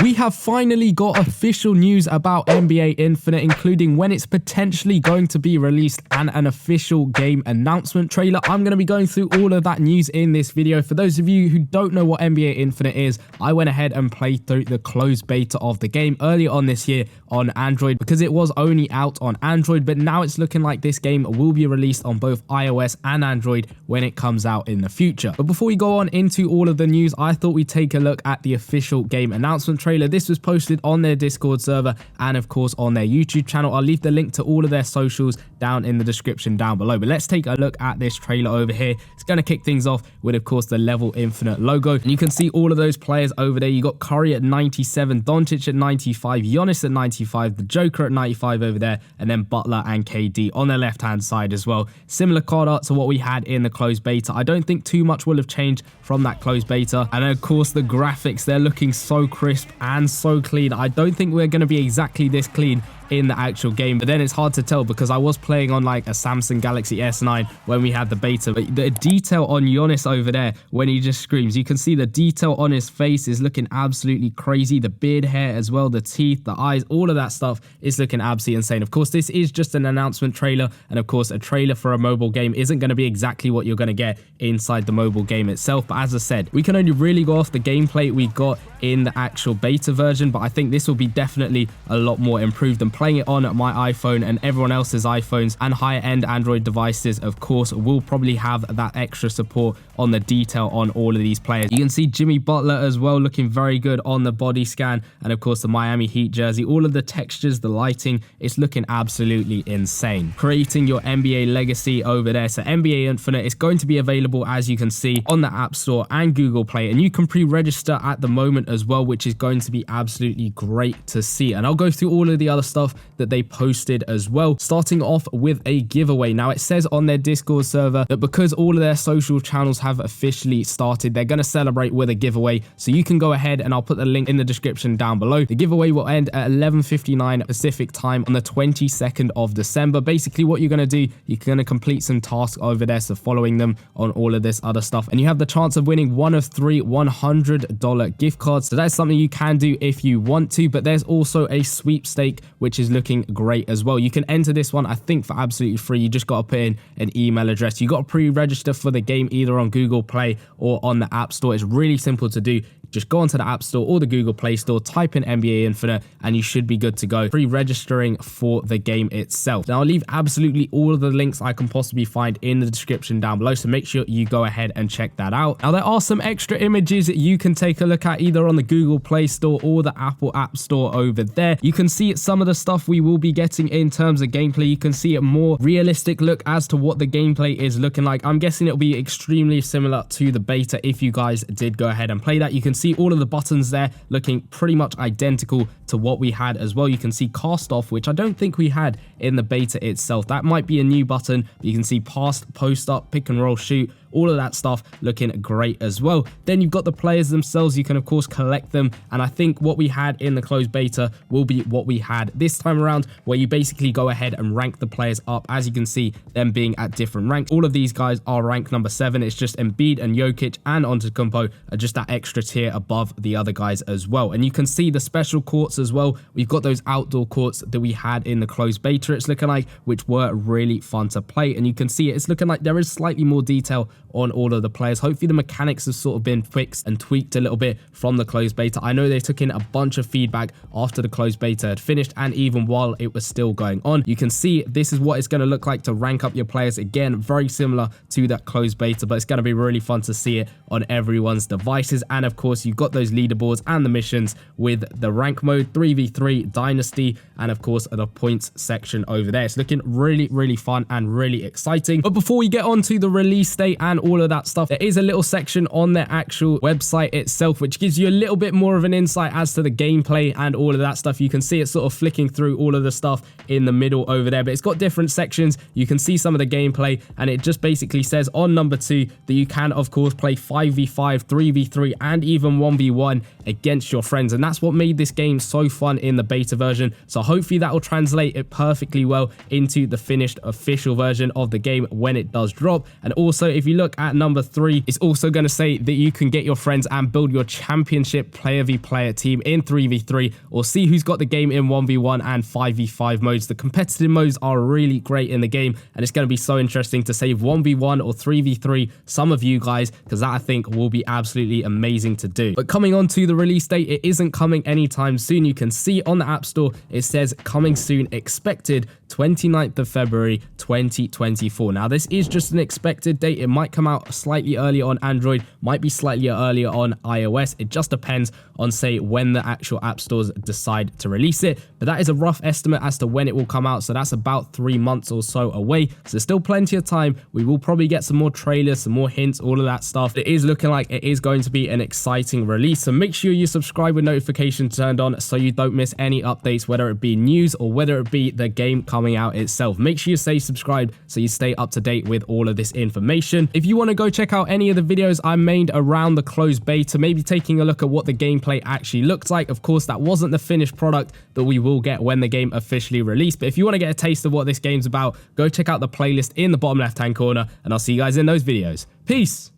We have finally got official news about NBA Infinite, including when it's potentially going to be released and an official game announcement trailer. I'm going to be going through all of that news in this video. For those of you who don't know what NBA Infinite is, I went ahead and played through the closed beta of the game earlier on this year on Android because it was only out on Android, but now it's looking like this game will be released on both iOS and Android when it comes out in the future. But before we go on into all of the news, I thought we'd take a look at the official game announcement trailer. This was posted on their Discord server and of course on their YouTube channel. I'll leave the link to all of their socials down in the description down below. But let's take a look at this trailer over here. It's going to kick things off with of course the Level Infinite logo, and you can see all of those players over there. You got Curry at 97, Doncic at 95, Giannis at 95, the Joker at 95 over there, and then Butler and KD on their left hand side as well. Similar card art to what we had in the closed beta. I don't think too much will have changed from that closed beta, and of course the graphics, they're looking so crisp and so clean. I don't think we're going to be exactly this clean in the actual game, but then it's hard to tell because I was playing on like a Samsung Galaxy S9 when we had the beta. But the detail on Giannis over there when he just screams, you can see the detail on his face is looking absolutely crazy. The beard hair as well, the teeth, the eyes, all of that stuff is looking absolutely insane. Of course, this is just an announcement trailer, and of course a trailer for a mobile game isn't going to be exactly what you're going to get inside the mobile game itself. But as I said, we can only really go off the gameplay we got in the actual beta version, but I think this will be definitely a lot more improved. And playing it on my iPhone and everyone else's iPhones and higher end Android devices, of course, will probably have that extra support on the detail on all of these players. You can see Jimmy Butler as well looking very good on the body scan, and of course the Miami Heat jersey, all of the textures, the lighting, it's looking absolutely insane. Creating your NBA legacy over there. So NBA Infinite is going to be available, as you can see, on the App Store and Google Play, and you can pre-register at the moment as well, which is going to be absolutely great to see. And I'll go through all of the other stuff that they posted as well, starting off with a giveaway. Now it says on their Discord server that because all of their social channels have officially started, they're going to celebrate with a giveaway. So you can go ahead, and I'll put the link in the description down below. The giveaway will end at 11:59 Pacific time on the 22nd of December. Basically what you're going to do, you're going to complete some tasks over there, so following them on all of this other stuff, and you have the chance of winning one of 3 $100 gift cards. So that's something you can do if you want to, but there's also a sweepstake which is looking great as well. You can enter this one, I think, for absolutely free. You just got to put in an email address. You got to pre-register for the game either on Google Play or on the App Store. It's really simple to do. Just go onto the App Store or the Google Play Store, type in NBA Infinite, and you should be good to go, pre-registering for the game itself. Now, I'll leave absolutely all of the links I can possibly find in the description down below, so make sure you go ahead and check that out. Now, there are some extra images that you can take a look at either on the Google Play Store or the Apple App Store over there. You can see some of the stuff we will be getting in terms of gameplay. You can see a more realistic look as to what the gameplay is looking like. I'm guessing it'll be extremely similar to the beta if you guys did go ahead and play that. You can see all of the buttons there looking pretty much identical to what we had as well. You can see cast off, which I don't think we had in the beta itself. That might be a new button, but you can see pass, post up, pick and roll, shoot, all of that stuff looking great as well. Then you've got the players themselves. You can of course collect them, and I think what we had in the closed beta will be what we had this time around, where you basically go ahead and rank the players up. As you can see, them being at different ranks. All of these guys are rank number 7. It's just Embiid and Jokic and Antetokounmpo are just that extra tier above the other guys as well. And you can see the special courts as well. We've got those outdoor courts that we had in the closed beta, it's looking like, which were really fun to play. And you can see it's looking like there is slightly more detail on all of the players. Hopefully the mechanics have sort of been fixed and tweaked a little bit from the closed beta. I know they took in a bunch of feedback after the closed beta had finished and even while it was still going on. You can see this is what it's going to look like to rank up your players. Again, very similar to that closed beta, but it's going to be really fun to see it on everyone's devices. And of course, you've got those leaderboards and the missions with the rank mode, 3v3, dynasty, and of course the points section over there. It's looking really fun and really exciting. But before we get on to the release date and all of that stuff, there is a little section on their actual website itself which gives you a little bit more of an insight as to the gameplay and all of that stuff. You can see it sort of flicking through all of the stuff in the middle over there, but it's got different sections. You can see some of the gameplay, and it just basically says on number 2 that you can of course play 5v5, 3v3, and even 1v1 against your friends, and that's what made this game so fun in the beta version. So hopefully that will translate it perfectly well into the finished official version of the game when it does drop. And also, if you look look at number 3, it's also going to say that you can get your friends and build your championship player v player team in 3v3, or see who's got the game in 1v1 and 5v5 modes. The competitive modes are really great in the game, and it's going to be so interesting to save 1v1 or 3v3 some of you guys, because that I think will be absolutely amazing to do. But coming on to the release date, it isn't coming anytime soon. You can see on the App Store it says coming soon, expected 29th of February 2024. Now this is just an expected date. It might come out slightly earlier on Android, might be slightly earlier on iOS. It just depends on, say, when the actual app stores decide to release it. But that is a rough estimate as to when it will come out, so that's about 3 months or so away. So there's still plenty of time. We will probably get some more trailers, some more hints, all of that stuff. It is looking like it is going to be an exciting release, so make sure you subscribe with notifications turned on so you don't miss any updates, whether it be news or whether it be the game coming out itself. Make sure you stay subscribed so you stay up to date with all of this information. If you want to go check out any of the videos I made around the closed beta, maybe taking a look at what the gameplay actually looks like. Of course, that wasn't the finished product that we will get when the game officially released, but if you want to get a taste of what this game's about, go check out the playlist in the bottom left hand corner, and I'll see you guys in those videos. Peace!